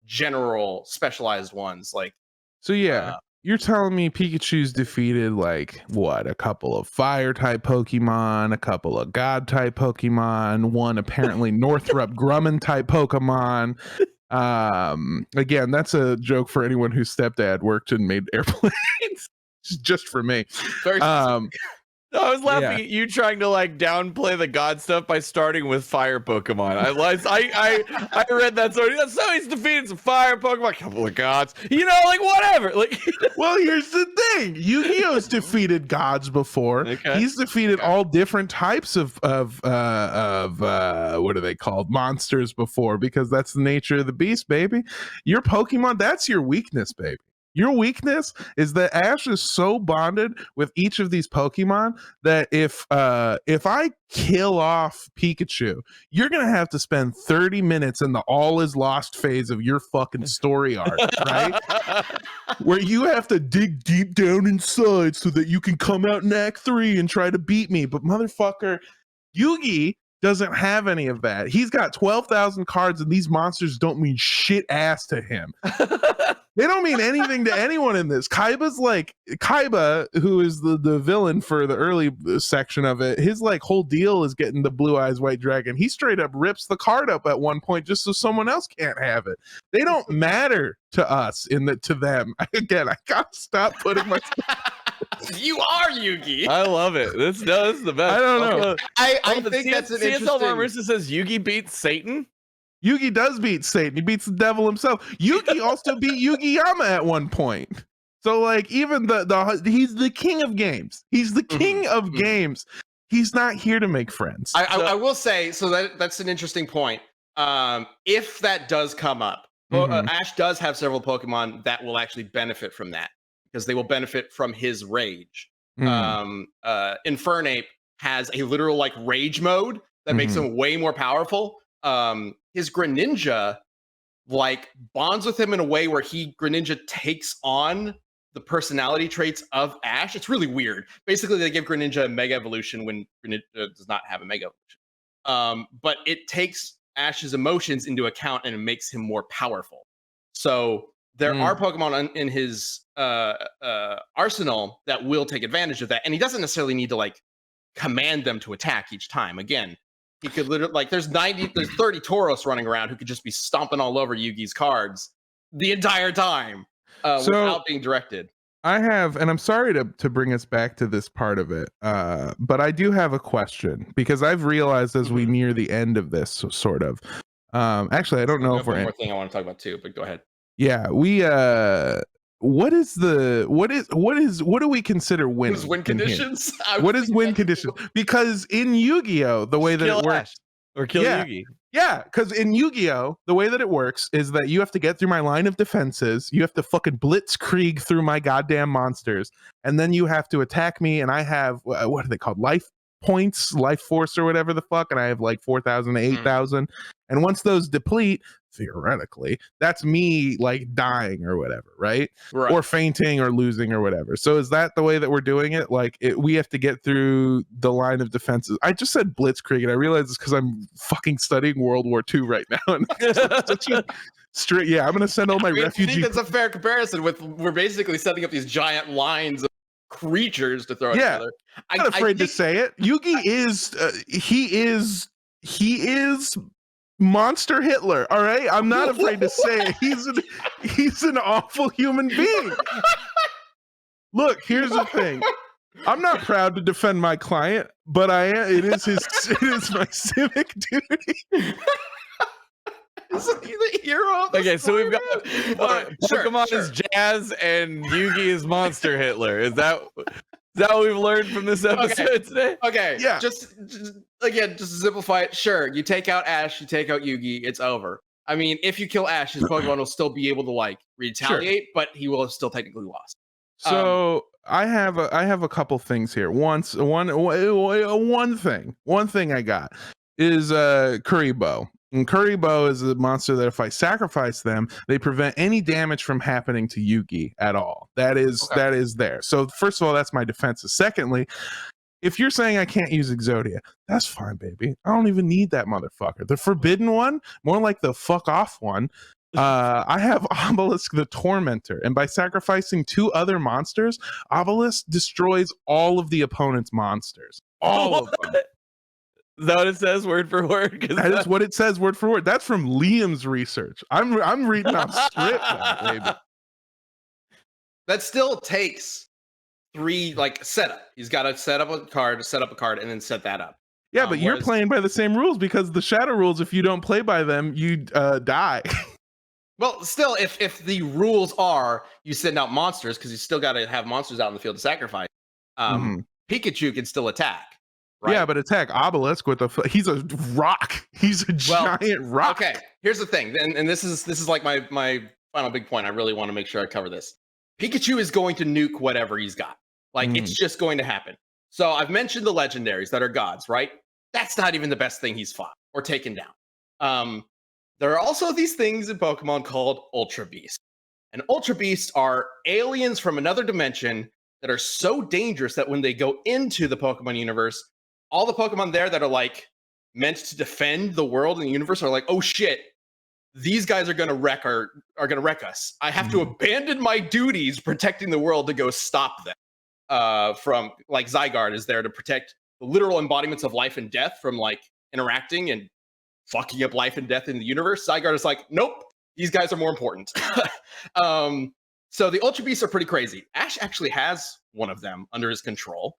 general specialized ones. Like, so yeah, you're telling me Pikachu's defeated like what? A couple of fire type Pokemon, a couple of God type Pokemon, one apparently Northrop Grumman type Pokemon. Again, that's a joke for anyone whose stepdad worked and made airplanes. Just for me. No, I was laughing at you trying to like downplay the god stuff by starting with fire Pokemon. I read that story. So he's defeated some fire Pokemon, a couple of gods. You know, like whatever. Like, well, here's the thing: Yu-Gi-Oh's defeated gods before. Okay. He's defeated all different types of what are they called? Monsters before, because that's the nature of the beast, baby. Your Pokemon, that's your weakness, baby. Your weakness is that Ash is so bonded with each of these Pokemon that if I kill off Pikachu, you're gonna have to spend 30 minutes in the all is lost phase of your fucking story arc, right? Where you have to dig deep down inside so that you can come out in Act 3 and try to beat me. But motherfucker, Yugi doesn't have any of that. He's got 12,000 cards, and these monsters don't mean shit ass to him. They don't mean anything to anyone in this. Kaiba, who is the villain for the early section of it, his like whole deal is getting the Blue Eyes White Dragon. He straight up rips the card up at one point just so someone else can't have it. They don't matter to us to them. Again, I gotta stop putting my You are Yugi. I love it. This is the best. I don't know. I think that's an interesting. CSL Marissa says Yugi beats Satan. Yugi does beat Satan. He beats the devil himself. Yugi also beat Yu-Gi-Yama at one point. So like even he's the king of games. He's the king of games. He's not here to make friends. I will say, so that's an interesting point. If that does come up, Ash does have several Pokemon that will actually benefit from that, because they will benefit from his rage. Infernape has a literal like rage mode that makes him way more powerful. His Greninja like bonds with him in a way where Greninja takes on the personality traits of Ash. It's really weird. Basically, they give Greninja a Mega Evolution when Greninja does not have a Mega Evolution. But it takes Ash's emotions into account and it makes him more powerful. So there are Pokemon in his arsenal that will take advantage of that, and he doesn't necessarily need to like command them to attack each time. Again, he could literally like there's 30 Tauros running around who could just be stomping all over Yugi's cards the entire time without being directed. I have, and I'm sorry to bring us back to this part of it, but I do have a question because I've realized as we near the end of this, sort of. Actually, I don't know if we're one more thing I want to talk about too, but go ahead. Yeah, we what do we consider winning? What is win conditions? What is win conditions? Because in Yu-Gi-Oh, the way that it works, or kill Yugi. Yeah, because in Yu-Gi-Oh, the way that it works is that you have to get through my line of defenses, you have to fucking blitzkrieg through my goddamn monsters, and then you have to attack me, and I have what are they called? Life points, life force, or whatever the fuck, and I have like 4,000 to 8,000. And once those deplete, theoretically, that's me like dying or whatever, right? Or fainting or losing or whatever. So is that the way that we're doing it? Like we have to get through the line of defenses. I just said blitzkrieg, and I realize it's because I'm fucking studying World War II right now. And straight, yeah, I'm gonna send all my refugees. I think that's a fair comparison. We're basically setting up these giant lines of creatures to throw at each other. I'm not afraid to say it. Yugi is he is Monster Hitler. All right, I'm not afraid to say it. He's an awful human being. Look, here's the thing. I'm not proud to defend my client, but it is my civic duty. Is he the hero of the Okay, so we've got Pokemon sure. is Jazz and Yugi is Monster Hitler. Is that what we've learned from this episode today? Okay, yeah. Just to simplify it, sure, you take out Ash, you take out Yugi, it's over. I mean, if you kill Ash, his Pokemon will still be able to like retaliate, but he will have still technically lost. So I have a couple things here. One thing I got is Kuriboh. And Kuriboh is a monster that if I sacrifice them, they prevent any damage from happening to Yugi at all. That is there. So first of all, that's my defenses. Secondly, if you're saying I can't use Exodia, that's fine, baby. I don't even need that motherfucker. The forbidden one, more like the fuck off one. I have Obelisk the Tormentor, and by sacrificing 2 other monsters, Obelisk destroys all of the opponent's monsters. All of them. Is that what it says word for word? That is what it says word for word. That's from Liam's research. I'm reading off script now, baby. That still takes 3 like setup. He's got to set up a card, and then set that up. Yeah, but you're playing by the same rules because the shadow rules, if you don't play by them, you die. Well, still, if the rules are you send out monsters, because you still got to have monsters out in the field to sacrifice, Pikachu can still attack. Right? Yeah, but attack Obelisk with he's a rock. He's a giant rock. Okay, here's the thing, and this is like my final big point. I really want to make sure I cover this. Pikachu is going to nuke whatever he's got. Like it's just going to happen. So I've mentioned the legendaries that are gods, right? That's not even the best thing he's fought or taken down. There are also these things in Pokemon called Ultra Beasts. And Ultra Beasts are aliens from another dimension that are so dangerous that when they go into the Pokemon universe, all the Pokemon there that are like meant to defend the world and the universe are like, oh shit, these guys are gonna wreck us. I have to abandon my duties protecting the world to go stop them. From like Zygarde is there to protect the literal embodiments of life and death from like interacting and fucking up life and death in the universe. Zygarde is like, nope, these guys are more important. So the Ultra Beasts are pretty crazy. Ash actually has one of them under his control.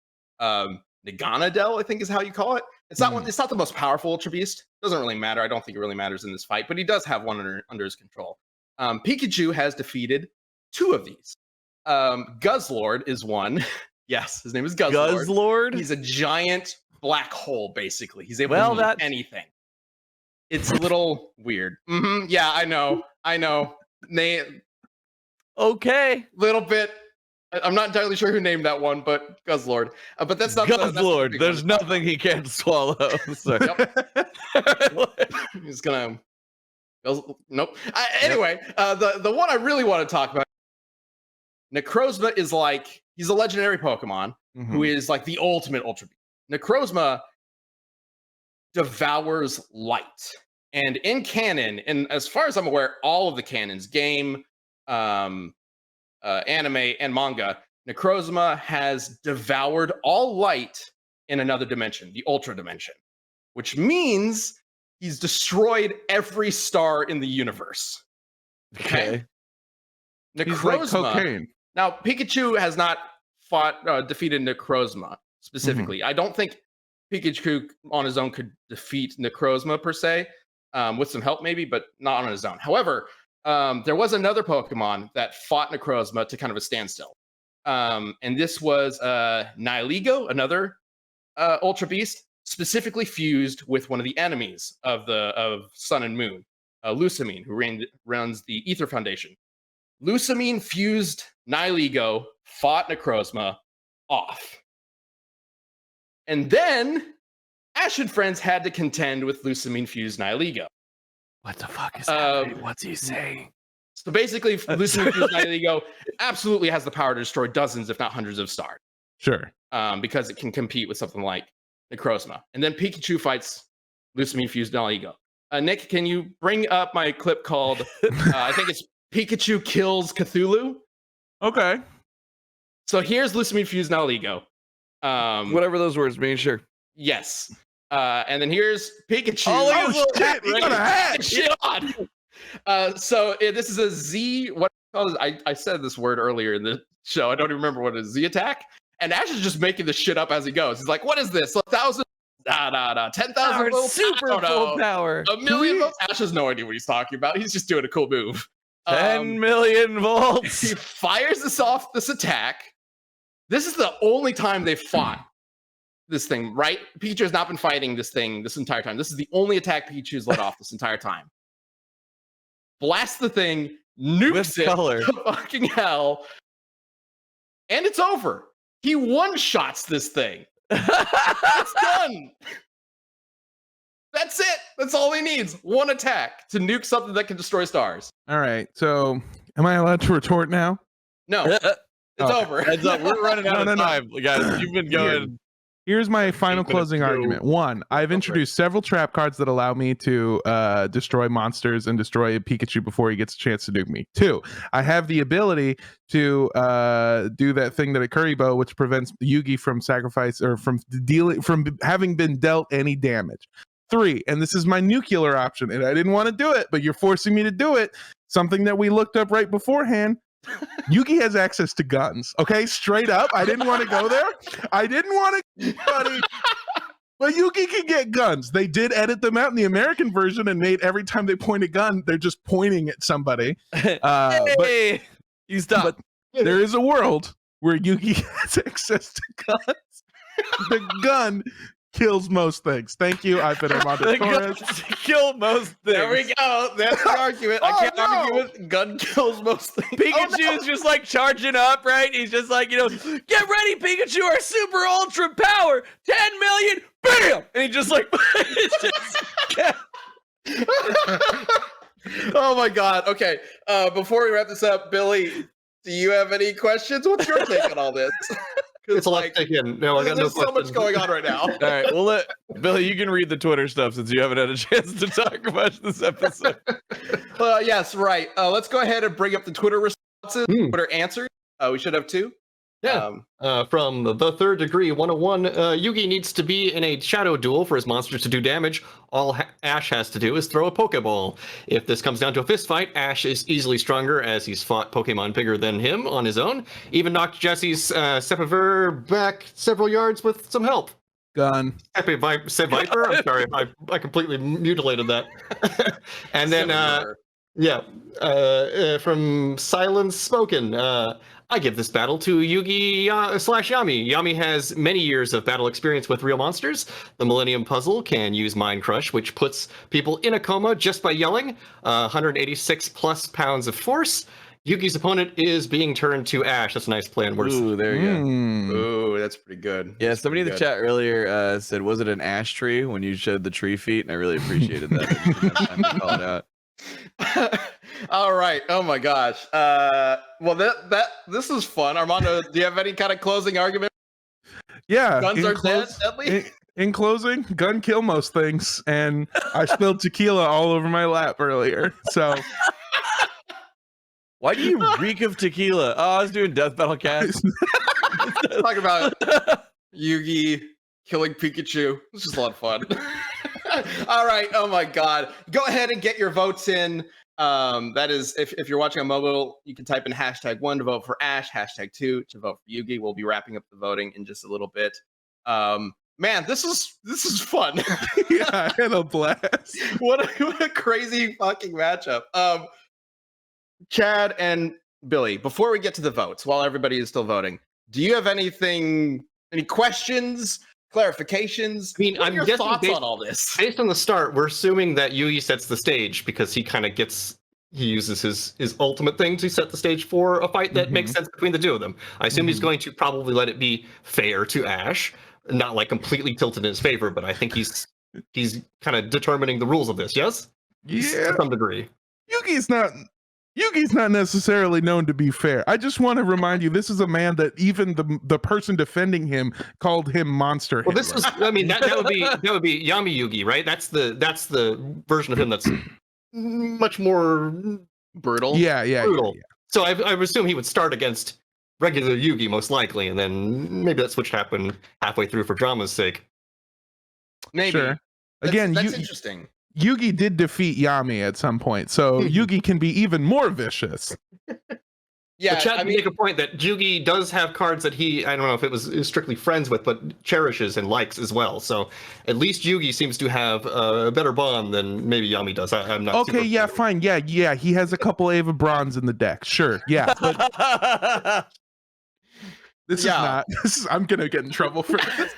Naganadel, I think is how you call it. It's not it's not the most powerful Ultra Beast. Doesn't really matter. I don't think it really matters in this fight, but he does have one under his control. Pikachu has defeated 2 of these. Guzzlord is one. Yes, his name is Guzzlord. Guzzlord? He's a giant black hole, basically. He's able to eat anything. It's a little weird. Yeah, I know. Okay. Little bit. I'm not entirely sure who named that one, but Guzzlord. But that's not Guzzlord. There's nothing he can't swallow. Sorry. He's gonna Nope. Anyway, the one I really want to talk about, Necrozma is like, he's a legendary Pokemon who is like the ultimate Ultra Beast. Necrozma devours light. And in canon, and as far as I'm aware, all of the canons, game, anime, and manga, Necrozma has devoured all light in another dimension, the Ultra Dimension, which means he's destroyed every star in the universe. Okay. He's like Necrozma. cocaine. Now, Pikachu has not defeated Necrozma specifically. I don't think Pikachu on his own could defeat Necrozma per se, with some help maybe, but not on his own. However, there was another Pokemon that fought Necrozma to kind of a standstill. And this was Nihilego, another Ultra Beast, specifically fused with one of the enemies of Sun and Moon, Lusamine, who runs the Ether Foundation. Lusamine fused Nihilego, fought Necrozma off. And then Ash and friends had to contend with Lusamine fused Nihilego. What the fuck is happening? What's he saying? So basically, Lusamine fused Nihilego absolutely has the power to destroy dozens, if not hundreds, of stars. Sure. Because it can compete with something like Necrozma. And then Pikachu fights Lusamine fused Nihilego. Nick, can you bring up my clip called, I think it's Pikachu Kills Cthulhu? Okay. So here's Lusamine fused Nihilego. Whatever those words mean, sure. Yes. And then here's Pikachu. Oh, shit, he got a hat. Shit on. This is a Z. What I said this word earlier in the show. I don't even remember what it is. Z attack. And Ash is just making the shit up as he goes. He's like, "What is this? 1,000? 10,000 volts? Super full power. 1,000,000 volts?" Ash has no idea what he's talking about. He's just doing a cool move. 10 million volts. He fires this attack. This is the only time they've fought this thing, right? Pikachu has not been fighting this thing this entire time. This is the only attack Pikachu's let off this entire time. Blasts the thing, nukes it to fucking hell, and it's over. He one-shots this thing. It's done. That's it. That's all he needs. One attack to nuke something that can destroy stars. All right. So, am I allowed to retort now? No, it's over. Heads up, we're running out of time, guys. You've been going. Here's my final closing argument. One, I've introduced several trap cards that allow me to destroy monsters and destroy Pikachu before he gets a chance to nuke me. Two, I have the ability to do that thing that a Kuribo, which prevents Yugi from sacrifice or from having been dealt any damage. Three, and this is my nuclear option, and I didn't want to do it, but you're forcing me to do it. Something that we looked up right beforehand. Yugi has access to guns. Okay, straight up. I didn't want to go there. I didn't want to, buddy. But Yugi can get guns. They did edit them out in the American version and made every time they point a gun, they're just pointing at somebody. Hey, you stop. But there is a world where Yugi has access to guns. The gun kills most things. Thank you. I've been Armando Torres. Kill most things. There we go. That's the argument. I can't argue with gun kills most things. Pikachu is just like charging up, right? He's just like, get ready, Pikachu, our super ultra power, 10 million, bam! And he just like, Oh my God. Okay. Before we wrap this up, Billy, do you have any questions? What's your take on all this? It's a lot to take in. No, I got no There's so much going on right now. all right, well, Billy, you can read the Twitter stuff since you haven't had a chance to talk much this episode. Yes, right. Let's go ahead and bring up the Twitter responses, Twitter answers. We should have two. Yeah. From the Third Degree 101, Yugi needs to be in a shadow duel for his monsters to do damage. All Ash has to do is throw a Pokeball. If this comes down to a fist fight, Ash is easily stronger as he's fought Pokemon bigger than him on his own. Even knocked Jesse's Sepiver back several yards with some help. Gun. Said Viper? I'm sorry, I completely mutilated that. And then, from Silence Spoken, I give this battle to Yugi / Yami. Yami has many years of battle experience with real monsters. The Millennium Puzzle can use Mind Crush, which puts people in a coma just by yelling. 186 plus pounds of force. Yugi's opponent is being turned to Ash. That's a nice play on words. Ooh, there you go. Ooh, that's pretty good. Yeah, somebody in the chat earlier said, was it an ash tree when you showed the tree feet? And I really appreciated that. I didn't have time to call it out. All right. Oh my gosh. Well, this is fun. Armando, do you have any kind of closing argument? Yeah. Guns are deadly. In closing, gun kill most things, and I spilled tequila all over my lap earlier. So Why do you reek of tequila? Oh, I was doing Death Battle Cast. Talking about Yugi killing Pikachu. It's just a lot of fun. All right. Oh my God. Go ahead and get your votes in. That is, if you're watching on mobile, you can type in #1 to vote for Ash, #2 to vote for Yugi. We'll be wrapping up the voting in just a little bit. Man, this is fun. yeah, I had a blast. What a crazy fucking matchup. Chad and Billy, before we get to the votes, while everybody is still voting, do you have any questions, clarifications? I mean, what are I'm your guessing thoughts on all this? Based on the start, we're assuming that Yugi sets the stage because he uses his ultimate thing to set the stage for a fight that makes sense between the two of them. I assume he's going to probably let it be fair to Ash, not like completely tilted in his favor, but I think he's kind of determining the rules of this, yes? Yeah. To some degree. Yugi's not necessarily known to be fair. I just want to remind you, this is a man that even the person defending him called him Monster Hitler. Well, this was, I mean, that would be Yami Yugi, right? That's the version of him that's much more Brutal. Yeah. brutal. So I would assume he would start against regular Yugi most likely, and then maybe that switch happened halfway through for drama's sake. Maybe. Sure. That's, Again, that's interesting. Yugi did defeat Yami at some point, so Yugi can be even more vicious. Yeah, but Chad make a point that Yugi does have cards that I don't know if it was strictly friends with, but cherishes and likes as well. So at least Yugi seems to have a better bond than maybe Yami does. I'm not. Okay, yeah, fine. Yeah. He has a couple Ava Bronze in the deck. Sure, yeah. But this is not. I'm gonna get in trouble for this.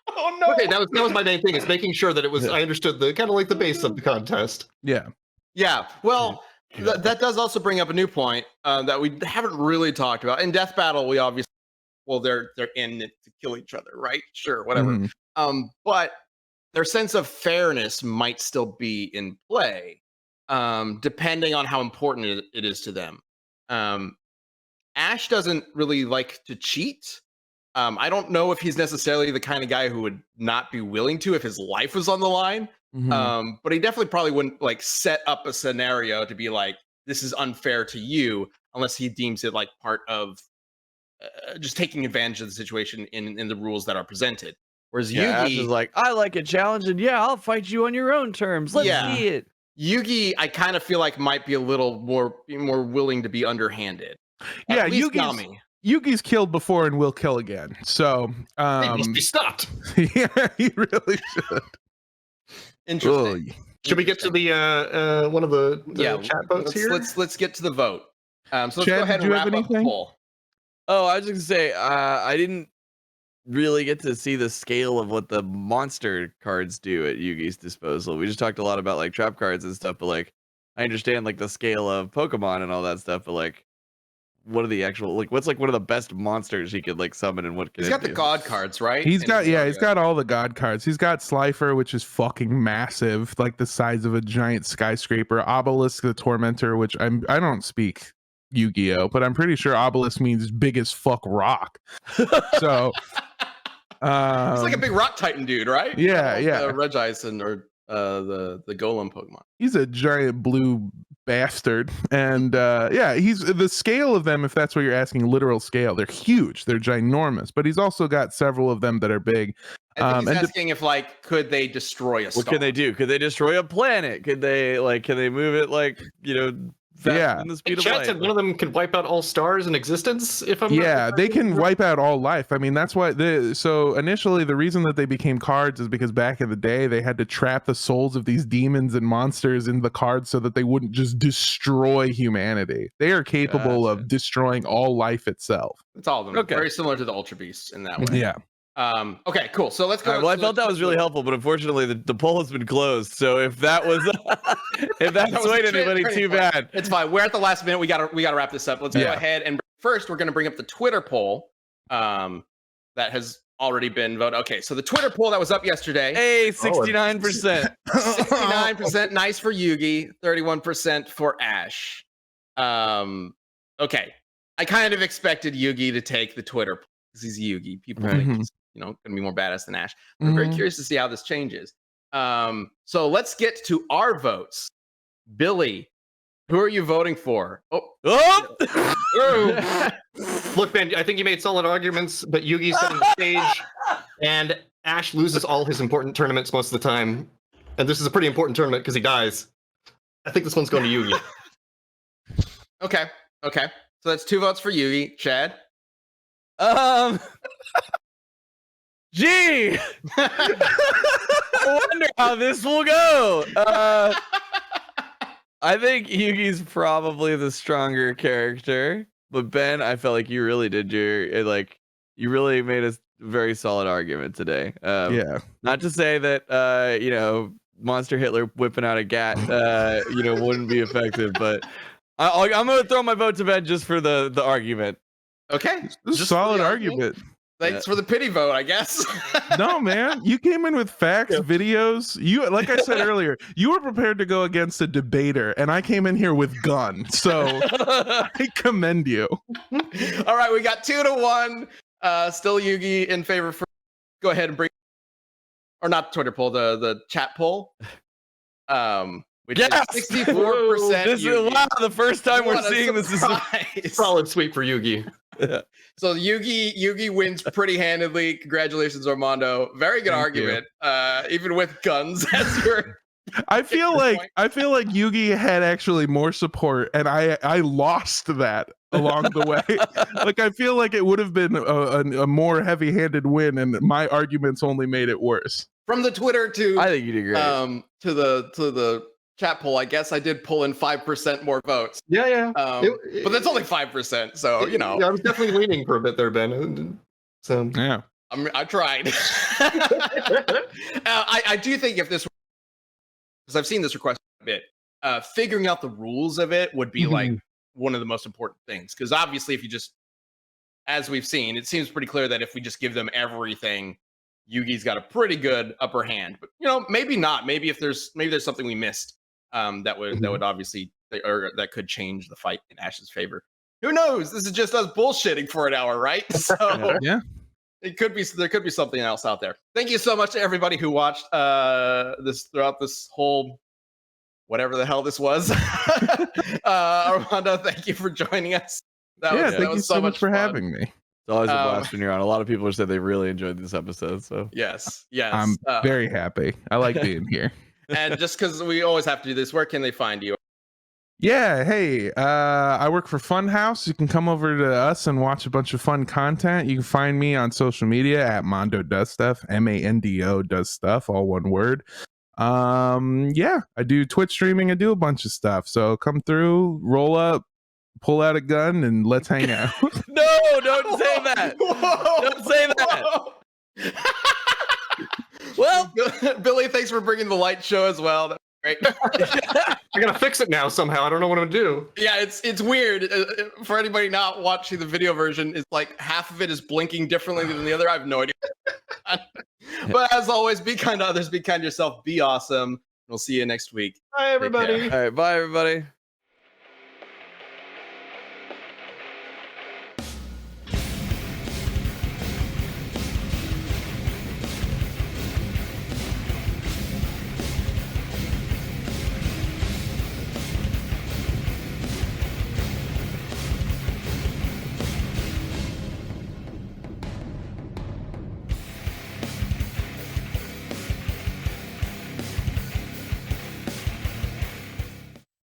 Oh no. Okay, that was my main thing, is making sure that it was. I understood the kind of like the base of the contest. Yeah. Well, that does also bring up a new point that we haven't really talked about. In Death Battle, we obviously, they're in it to kill each other, right? Sure, whatever. But their sense of fairness might still be in play, depending on how important it is to them. Ash doesn't really like to cheat. I don't know if he's necessarily the kind of guy who would not be willing to if his life was on the line. But he definitely probably wouldn't like set up a scenario to be like, this is unfair to you, unless he deems it like part of just taking advantage of the situation in the rules that are presented. Whereas Yugi Ash is like, I like a challenge, and I'll fight you on your own terms. Let's see it. Yugi, I kind of feel like might be a little more willing to be underhanded. Yeah, Yugi's killed before and will kill again. So he must be stopped. Yeah, he really should. Interesting. Should we get to the one of the chat votes here? Let's get to the vote. So let's Chad, go ahead and wrap up the poll. Oh, I was just gonna say, I didn't really get to see the scale of what the monster cards do at Yugi's disposal. We just talked a lot about like trap cards and stuff, but like I understand like the scale of Pokemon and all that stuff, but like what are the actual what's like one of the best monsters he could like summon, and what can he's got the god cards, right? He's got all the god cards. He's got Slifer, which is fucking massive, like the size of a giant skyscraper. Obelisk the Tormentor, which I don't speak Yu-Gi-Oh, but I'm pretty sure Obelisk means big as fuck rock. So he's like a big rock titan dude, right? Yeah. Regison or the Golem Pokemon. He's a giant blue bastard, and he's the scale of them, if that's what you're asking, literal scale, they're huge, they're ginormous, but he's also got several of them that are big. I think he's asking if like could they destroy a star? What can they do? Could they destroy a planet? Could they can they move it faster than the speed of light? Said one of them could wipe out all stars in existence. If I'm they can wipe out all life. I mean, that's why so initially the reason that they became cards is because back in the day they had to trap the souls of these demons and monsters in the cards so that they wouldn't just destroy humanity. They are capable of destroying all life itself. It's all of them. Okay. Very similar to the Ultra Beasts in that way. Yeah. Okay, cool. So let's go. Right, well, I felt that was really helpful, but unfortunately the poll has been closed. So if that was if that swayed anybody, too bad. It's fine. We're at the last minute. We gotta wrap this up. Let's go ahead and first we're gonna bring up the Twitter poll that has already been voted. Okay, so the Twitter poll that was up yesterday. Hey, 69%. 69% nice for Yugi, 31% for Ash. Okay. I kind of expected Yugi to take the Twitter poll because he's Yugi. People Right. think he's, gonna be more badass than Ash. I'm very curious to see how this changes. So let's get to our votes. Billy, who are you voting for? Oh! Look, Ben, I think you made solid arguments, but Yugi's setting the stage, and Ash loses all his important tournaments most of the time. And this is a pretty important tournament because he dies. I think this one's going to Yugi. Okay. So that's 2 votes for Yugi. Chad? Gee! I wonder how this will go. I think Yugi's probably the stronger character, but Ben, I felt like you really did you really made a very solid argument today. Yeah. Not to say that Monster Hitler whipping out a gat wouldn't be effective, but I'm gonna throw my vote to Ben just for the argument. Okay. This is a Just solid for the argument. Thanks for the pity vote, I guess. No, man, you came in with facts, videos. You, like I said earlier, you were prepared to go against a debater, and I came in here with gun. So I commend you. All right, we got 2-1. Still Yugi in favor. Go ahead and bring, or not the Twitter poll, the chat poll. Which is 64%. This is the first time we're seeing this. Is Solid sweep for Yugi. So Yugi wins pretty handedly. Congratulations, Armando. Very good argument. Even with guns as your. I feel like Yugi had actually more support, and I lost that along the way. Like, I feel like it would have been a more heavy-handed win, and my arguments only made it worse. From the Twitter to I think you did great. To the chat poll, I guess I did pull in 5% more votes. Yeah. But that's only 5%, so Yeah, I was definitely leaning for a bit there, Ben. So Yeah. I tried. I do think if this, because I've seen this request a bit, figuring out the rules of it would be like one of the most important things. Because obviously, if you just, as we've seen, it seems pretty clear that if we just give them everything, Yugi's got a pretty good upper hand. But maybe not. Maybe there's something we missed that would obviously, or that could change the fight in Ash's favor. Who knows? This is just us bullshitting for an hour, right? So Yeah. there could be something else out there. Thank you so much to everybody who watched this throughout this whole whatever the hell this was. Armando, thank you for joining us. Thank you was so much for fun. having me. It's always a blast when you're on. A lot of people said they really enjoyed this episode. So Yes. I'm very happy. I like being here. And just because we always have to do this, where can they find you? Yeah, hey, I work for Funhouse. You can come over to us and watch a bunch of fun content. You can find me on social media at Mondo Does Stuff, MANDO Does Stuff, all one word. Yeah, I do Twitch streaming. I do a bunch of stuff. So come through, roll up, pull out a gun, and let's hang out. No, don't say that. Don't say that. Well, Billy, thanks for bringing the light show as well. That's great. I gotta fix it now somehow. I don't know what I'm gonna do. Yeah, it's weird. For anybody not watching the video version, it's like half of it is blinking differently than the other. I have no idea. But as always, be kind to others, be kind to yourself, be awesome. We'll see you next week. Bye, everybody. All right, bye everybody.